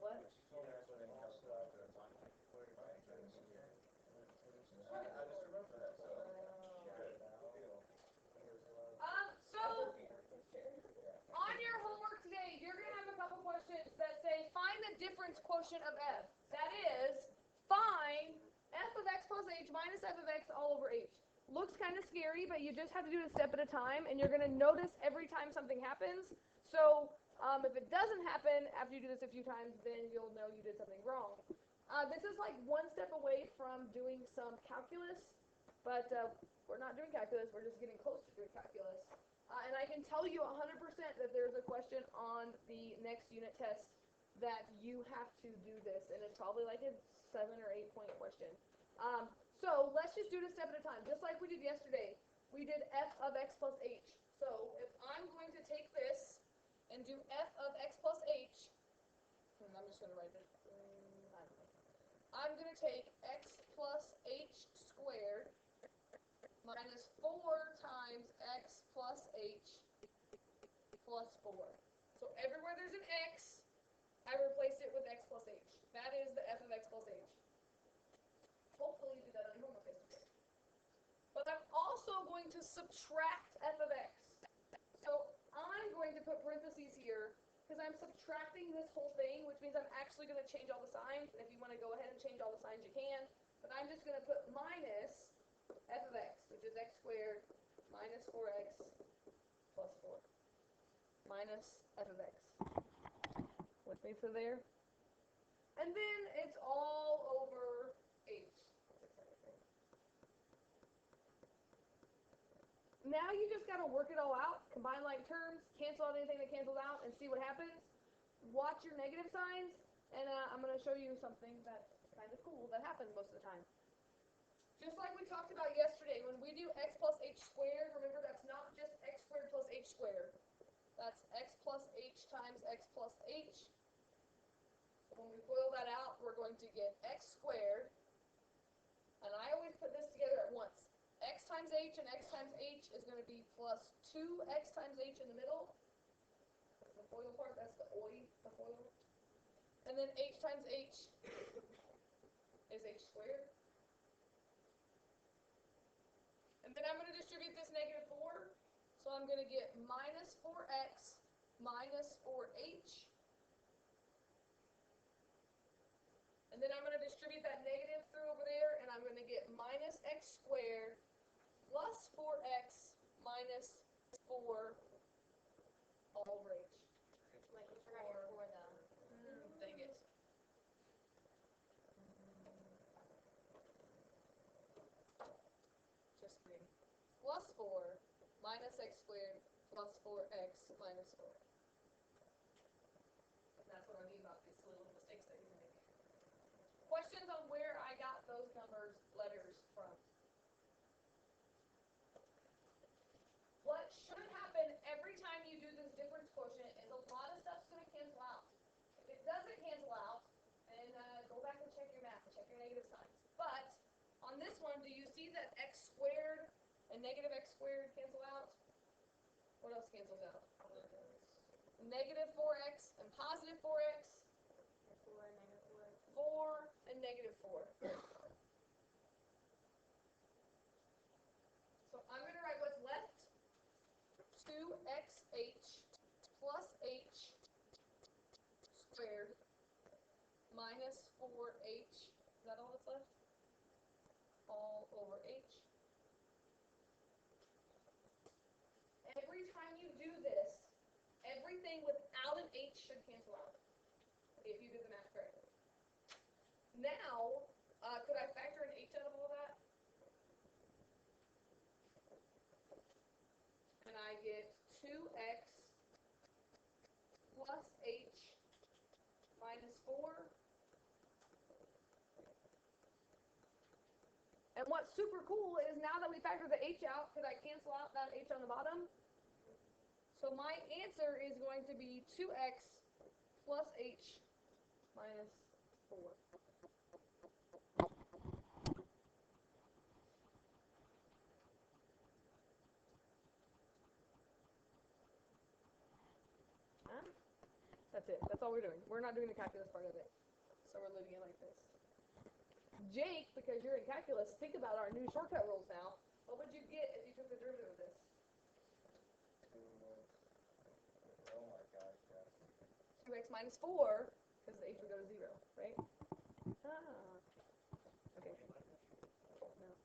What? So on your homework today, you're going to have a couple questions that say find the difference quotient of f. That is, find f of x plus h minus f of x all over h. Looks kind of scary, but you just have to do it a step at a time, and you're going to notice every time something happens. So if it doesn't happen after you do this a few times, then you'll know you did something wrong. This is like one step away from doing some calculus, but we're not doing calculus. We're just getting close to doing calculus. And I can tell you 100% that there's a question on the next unit test that you have to do this, and it's probably like a 7 or 8 point question. So let's just do it a step at a time, just like we did yesterday. We did f of x plus h. So if I'm going to take this and do f of x plus h, I'm just going to write it. I'm going to take x plus h squared minus 4 times x plus h plus 4. So everywhere there's an x, I replace it with x plus h. That is the f of x plus h. Hopefully you did that on your homework yesterday. But I'm also going to subtract f of x. So I'm going to put parentheses here because I'm subtracting this whole thing, which means I'm actually going to change all the signs. And if you want to go ahead and change all the signs, you can. But I'm just going to put minus f of x, which is x squared minus 4x plus 4. Minus f of x. With me to there? And then it's all over h. Now you just got to work it all out, combine like terms, cancel out anything that cancels out, and see what happens. Watch your negative signs, and I'm going to show you something that's kind of cool that happens most of the time. Just like we talked about yesterday, when we do x plus h squared, remember that's not just x squared plus h squared. That's x plus h times x plus h. So when we FOIL that out, we're going to get x squared, and I always put this together at once. X times h and x times h is going to be plus 2x times h in the middle. The FOIL part, that's the OI, the FOIL. And then h times h is h squared. And then I'm going to distribute this negative 4. So I'm going to get minus 4x minus 4h. And then I'm going to distribute that negative through over there, and I'm going to get minus x squared plus 4x minus 4 all over h. Wait, you forgot your 4 though. Dang it. Just kidding. Plus 4 minus x squared plus 4x minus 4. And that's what I mean about these little mistakes that you make. Questions on where I got those numbers, letters from? What should happen every time you do this difference quotient is a lot of stuff's going to cancel out. If it doesn't cancel out, then go back and check your math, check your negative signs. But on this one, do you see that x squared and negative x squared cancel out? What else cancels out? Negative 4x and positive 4x. 4 and negative 4. So I'm going to write what's left. 2xh plus h squared minus 4h. Is that all that's left? All over h. Every time you do this, everything without an h should cancel out, if you did the math correctly. Now, could I factor an h out of all that? And I get 2x plus h minus 4. And what's super cool is now that we factor the h out, could I cancel out that h on the bottom? So my answer is going to be 2x plus h minus 4. The That's it. That's all we're doing. We're not doing the calculus part of it. So we're leaving it like this. Jake, because you're in calculus, think about our new shortcut rules now. What would you get if you took the derivative of this? Oh my gosh, yes. 2x minus 4, because the h would go to 0, right? Ah. Okay. No.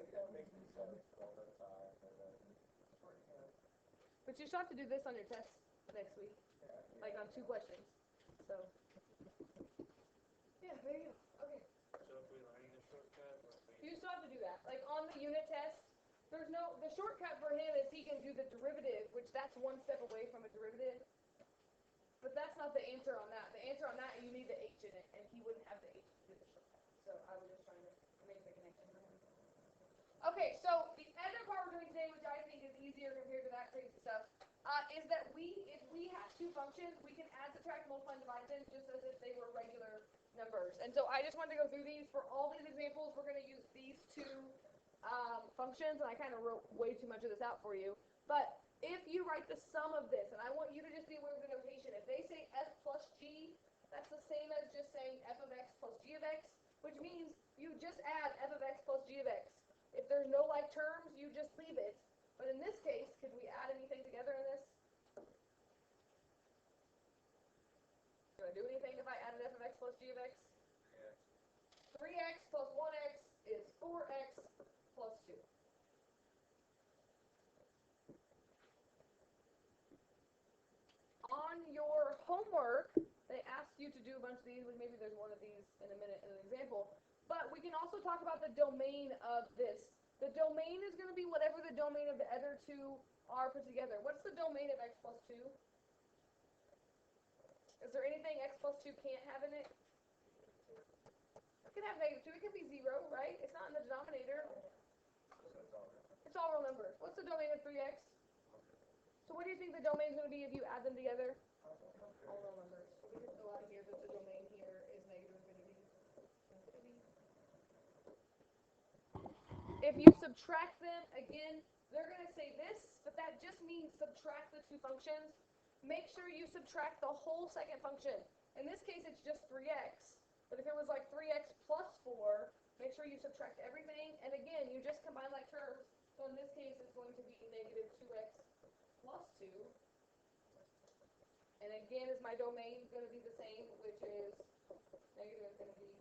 That makes me so all the time. But you still have to do this on your test next week, like on 2 questions. So, yeah, there you go. Okay. So if we learning the shortcut, You still have to do that. Like on the unit test, the shortcut for him is he can do the derivative, which that's one step away from a derivative. But that's not the answer on that. The answer on that, you need the h in it, and he wouldn't have the h to do the shortcut. So I was just trying to make the connection for him. Okay, so the other part we're doing today, which I think is easier compared to that crazy stuff, is that if we have 2 functions, we can add, subtract, multiply, and divide them just as if they were regular numbers. And so I just wanted to go through these. For all these examples, we're going to use these 2 functions, and I kind of wrote way too much of this out for you. But if you write the sum of this, and I want you to just be aware of the notation, if they say f plus g, that's the same as just saying f of x plus g of x, which means you just add f of x plus g of x. If there's no like terms, you just leave it. But in this case, could we add anything together in this? Do I do anything if I added f of x plus g of x? 3x plus 1x is 4x plus 2. On your homework, they asked you to do a bunch of these. Maybe there's one of these in a minute in an example. But we can also talk about the domain of this. The domain is going to be whatever the domain of the other 2 are put together. What's the domain of x plus 2? Is there anything x plus 2 can't have in it? It can have negative 2. It can be 0, right? It's not in the denominator. It's all real numbers. What's the domain of 3x? So what do you think the domain is going to be if you add them together? All real numbers. So we can go out of here that the domain here is negative infinity. If you subtract them, again, they're going to say this, but that just means subtract the 2 functions. Make sure you subtract the whole second function. In this case, it's just 3x. But if it was like 3x plus 4, make sure you subtract everything. And again, you just combine like terms. So in this case, it's going to be negative 2x plus 2. And again, is my domain going to be the same, which is negative infinity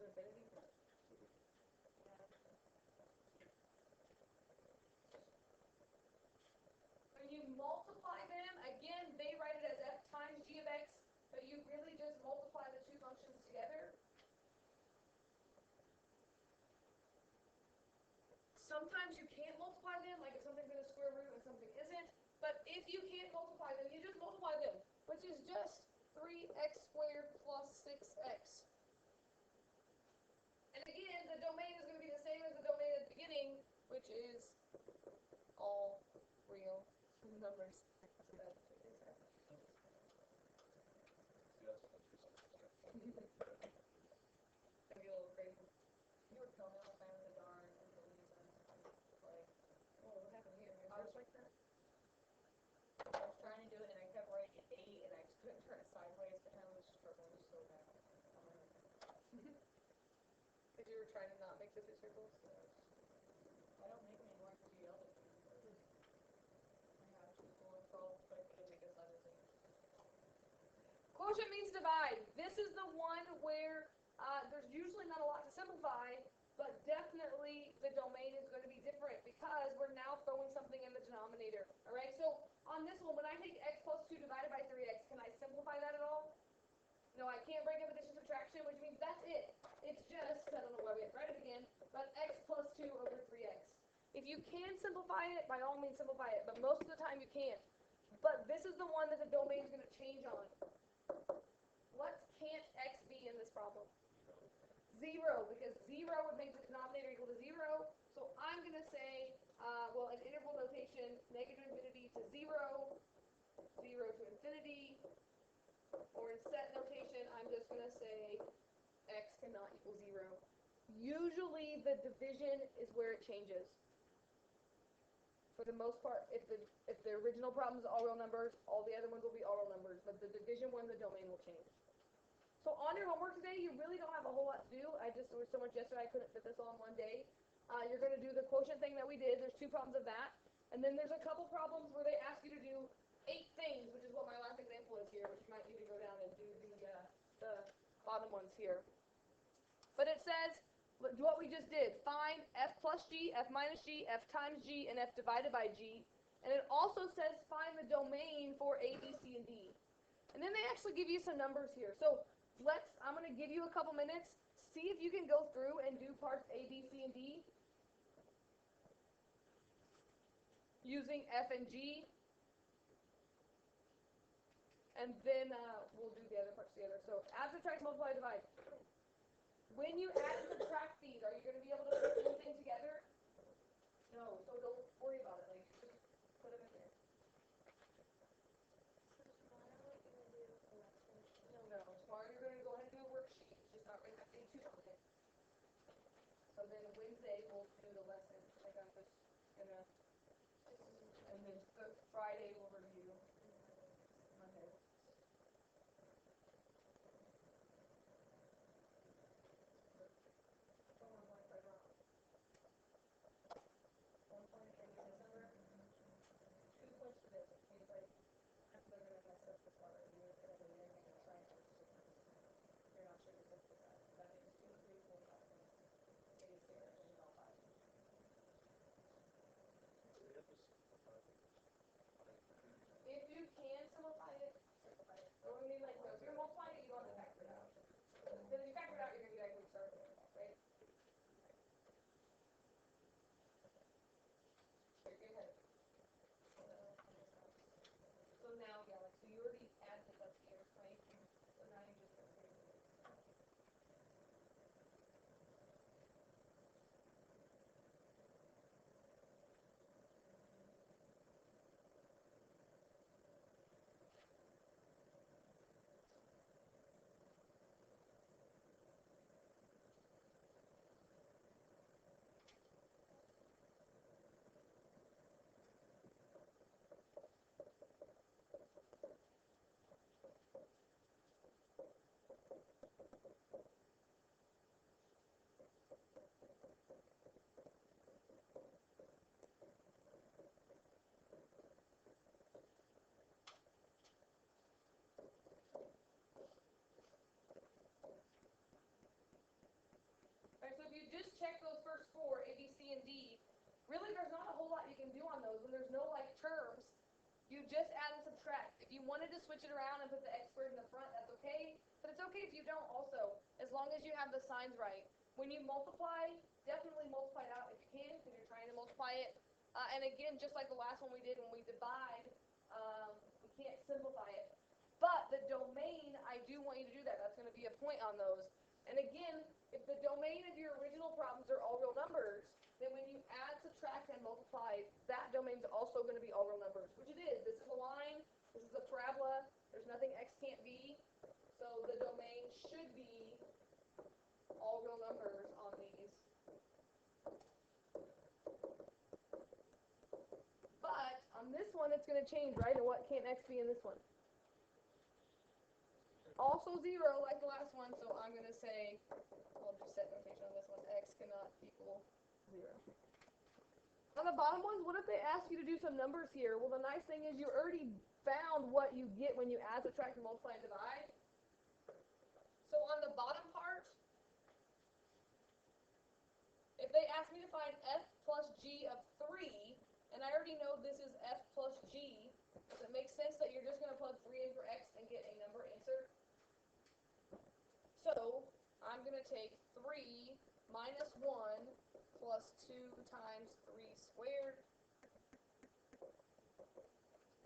to infinity? When you multiply them, again, they write it as f times g of x, but you really just multiply the 2 functions together. Sometimes you can't multiply them, like if something's in a square root and something isn't. But if you can't multiply them, you just multiply them, which is just 3x squared plus 6x. And again, the domain is going to be the same as the domain at the beginning, which is all real numbers. That'd be a little crazy. You were filming with my with a darn and deleting them. Like, Oh, what happened here? I was like that. I was trying to do it and I kept writing 8 and I just couldn't turn it sideways, but I was struggling so bad. Because you were trying to not make the 2 circles? I don't make any more because you yelled at me. I have 2, 4, 12, but I couldn't make a side thing. Quotient means divide. This is the one where there's usually not a lot to simplify, but definitely the domain is going to be different because we're now throwing something in the denominator. All right, so on this one, when I take x plus 2 divided by 3x, can I simplify that at all? No, I can't break up addition subtraction, which means that's it. It's just, I don't know why we have to write it again, but x plus 2 over 3x. If you can simplify it, by all means simplify it, but most of the time you can't. But this is the one that the domain is going to change on. What can't x be in this problem? 0, because 0 would make the denominator equal to 0. So I'm going to say, well, in interval notation, negative infinity to 0, 0 to infinity. Or in set notation, I'm just going to say x cannot equal 0. Usually the division is where it changes. For the most part, if the original original problem is all real numbers. All the other ones will be all real numbers, but the division one, the domain will change. So on your homework today, you really don't have a whole lot to do. There was so much yesterday, I couldn't fit this all in one day. You're going to do the quotient thing that we did. There's 2 problems of that. And then there's a couple problems where they ask you to do 8 things, which is what my last example is here, which you might need to go down and do the bottom ones here. But it says, what we just did, find f plus g, f minus g, f times g, and f divided by g. And it also says find the domain for a, b, c, and d. And then they actually give you some numbers here. So I'm going to give you a couple minutes. See if you can go through and do parts A, B, C, and D using F and G. And then we'll do the other parts together. So add, subtract, multiply, divide. When you add and subtract these, are you going to be able to put anything together? No, so don't worry about it. Like, just put them in there. No, tomorrow you're going to go ahead and do a worksheet. It's just not really nothing too complicated. So then Wednesday we'll do the lesson. Like I'm just gonna, and then Friday we'll review. Monday. If you can simplify it, simplify it. Or I mean, like, no, if you're multiplying it, you don't have to factor it out. Because if you factor it out, you're going to be back where you started, right? Here, go ahead. So now, yeah, like, so you already added this up here, right? So now you just go through. Alright, so if you just check those first 4, A, B, C, and D, really there's not a whole lot you can do on those. When there's no like terms, you just add and subtract. If you wanted to switch it around and put the x squared in the front, that's okay. But it's okay if you don't also, as long as you have the signs right. When you multiply, definitely multiply it out if you can, because you're trying to multiply it. And again, just like the last one we did when we divide, we can't simplify it. But the domain, I do want you to do that. That's going to be a point on those. And again, if the domain of your original problems are all real numbers, then when you add, subtract, and multiply, that domain is also going to be all real numbers, which it is. This is a line. This is a parabola. There's nothing x can't be. So the domain should be all real numbers on these. But on this one, it's going to change, right? And what can't x be in this one? Also 0, like the last one, so I'm going to say, I'll just set notation on this one, x cannot equal 0. On the bottom ones, what if they ask you to do some numbers here? Well, the nice thing is you already found what you get when you add, subtract, and multiply, and divide. So on the bottom part, if they ask me to find f plus g of 3, and I already know this is f plus g, does it make sense that you're just going to plug 3 in for x and get a number answer? So I'm going to take 3 minus 1 plus 2 times 3 squared.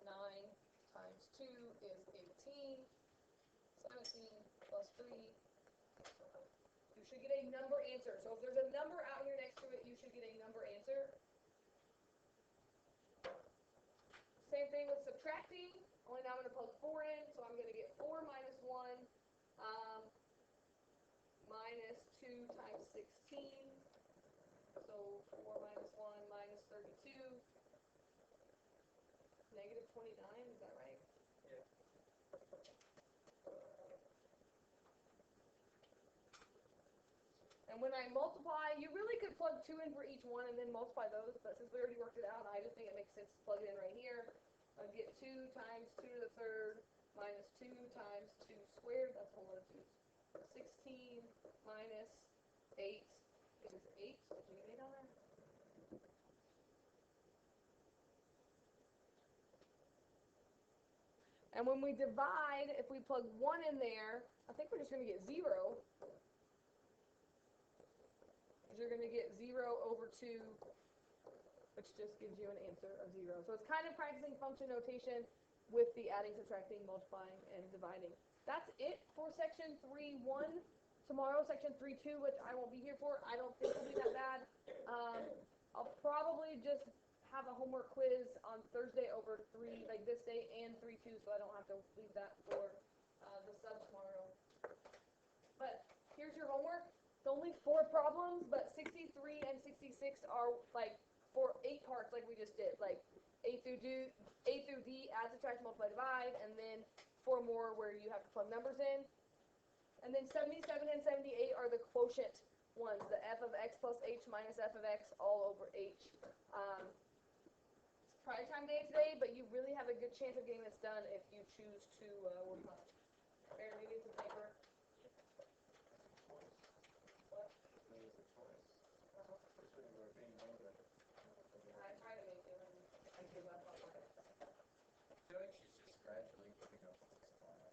9 times 2 is 18. 17 plus 3. You should get a number answer. So if there's a number out here next to it, you should get a number answer. Same thing with subtracting. Only now I'm going to plug 4 in, so I'm going to get 4 minus 1 minus 2 times 16. So 4 minus 1 minus 32. Negative 29, is that right? Yeah. And when I multiply, you really could plug 2 in for each one and then multiply those, but since we already worked it out, I just think it makes sense to plug it in right here. I get 2 times 2 to the third minus 2 times 2 squared, that's a whole lot of 2's. 16 minus 8 is 8. Did you get 8 on there? And when we divide, if we plug 1 in there, I think we're just going to get 0. You're going to get 0 over 2, which just gives you an answer of 0. So it's kind of practicing function notation with the adding, subtracting, multiplying, and dividing. That's it for section 3.1. Tomorrow, section 3.2, which I won't be here for, I don't think will be that bad. I'll probably just have a homework quiz on Thursday over 3, like this day, and 3.2, so I don't have to leave that for the sub tomorrow. But here's your homework. It's only 4 problems, but 63 and 66 are like for 8 parts, like we just did. Like A through D, add, subtract, multiply, divide, and then 4 more where you have to plug numbers in. And then 77 and 78 are the quotient ones, the f of x plus h minus f of x all over h. It's prime time day today, but you really have a good chance of getting this done if you choose to work on it. Aaron, we need some paper. I try to make it when I give up on it. I feel like she's just gradually giving up on this class.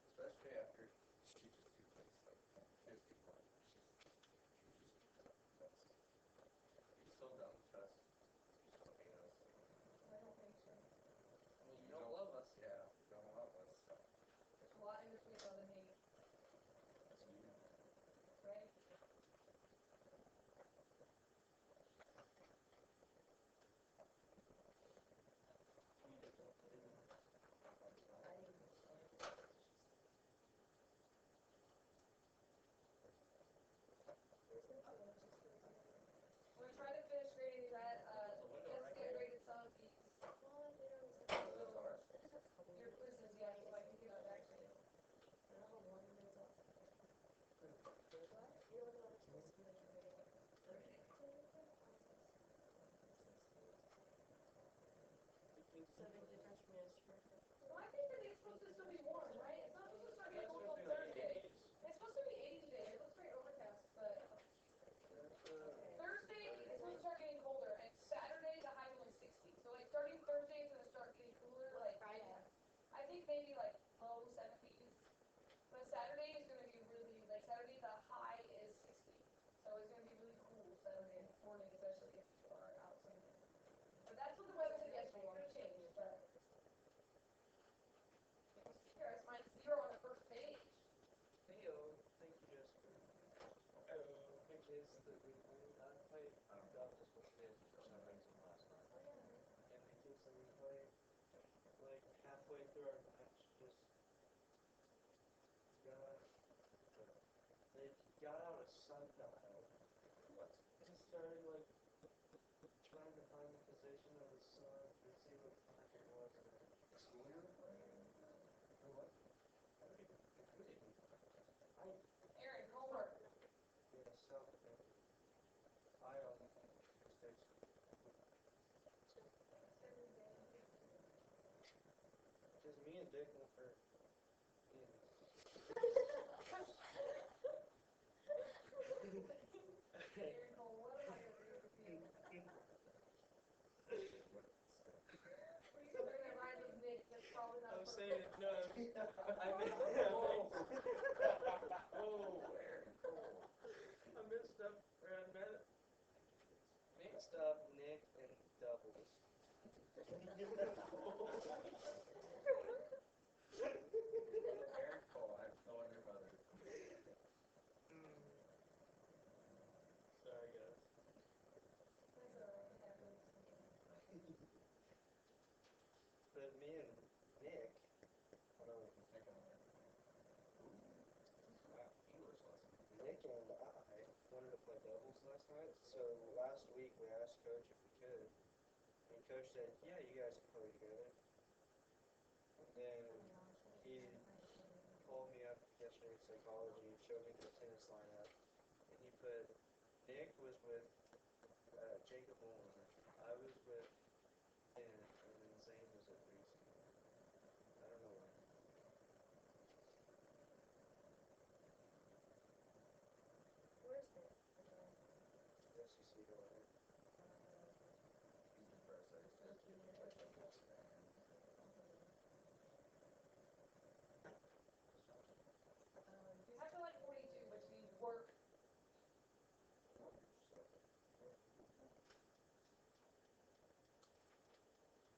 Especially after she just replaced like 50 points. You still don't trust. You still hate us. I don't think so. I mean, you don't love us. Yeah, you don't love us. So. There's a lot in between love and hate, That's you. right? We're gonna try to finish grading that. Let's get graded some of these. Your quizzes, yeah, so I can give it back to you. I have a warning result. Well, I think that it's supposed to still be warm, right? It's not supposed to start getting cold on Thursday. It's supposed to be 80 today. It looks very overcast, but Thursday it's supposed to start getting colder, and Saturday the high is only 60. So like starting Thursday it's gonna start getting cooler. Like I think maybe like low 70s. But Saturday is gonna be really like Saturday the high is 60. So it's gonna be really cool Saturday morning, especially if you are out somewhere. But that's what the weather said yesterday. It's gonna change, but here it's -0 on the first page. Theo, thank you, Jessica. Which is the replay. I played golf just with kids for some reason last night. Oh yeah. And they keep the replay like halfway through our match, just they got out a sundial. What? He started like trying to find the position of the sun to see what time it was. The school you were playing? Or what? Aaron, homework. Yeah, something. I mistakes. Just me and Dick went for Aaron, what am I gonna do with you? Something that rhymes with Nick, that's probably not I was appropriate. saying it, no, I meant I mixed up, or I mixed up Nick and doubles. Aaron Cole, I'm calling your mother. Sorry, guys. That's alright, it happens. But me and Nick, What are we thinking of there? Wow, English lesson. Nick and I wanted to play doubles last night, so last week we asked Coach if we could. coach said, yeah, you guys can play together. And then he called me up yesterday in psychology and showed me the tennis lineup. And he put, Nick was with Jacob Mullen. I was with Finn, and then Zane was at Reese. I don't know why. Where's this? The SEC go ahead. He's the first, I guess, just keep it like that. You have to like 42, but you need to work.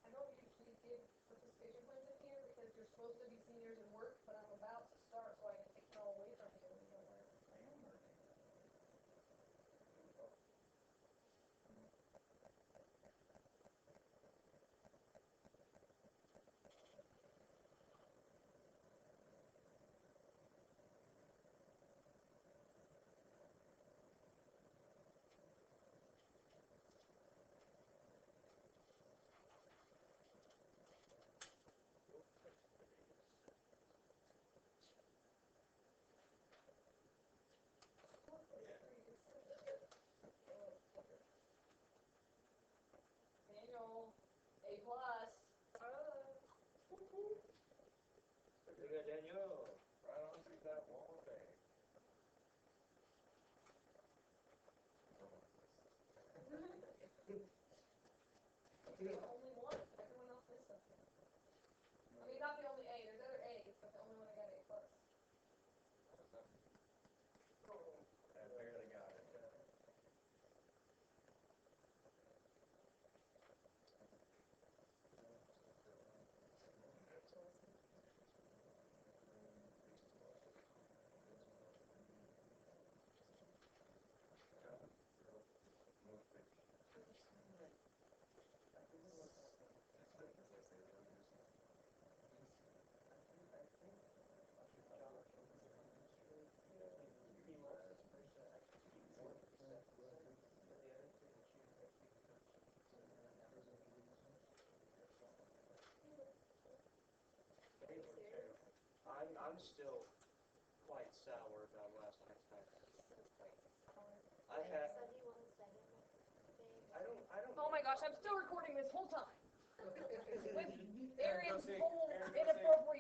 I don't usually give participation points in here because you're supposed to be seniors and work, but I'm about to start, so I can take it all away from you when you don't work. I am working. Daniel, A plus. Look at Daniel. Right on through that wall of fame. You're the only one. Everyone else is something. I mean, not the only A. There's other A's, but the only one I got A plus. I barely got it. I'm still quite sour about last night's night. I had. I don't. Oh my gosh, I'm still recording this whole time. With Aaron, Arian's go see- whole Aaron, go see. inappropriate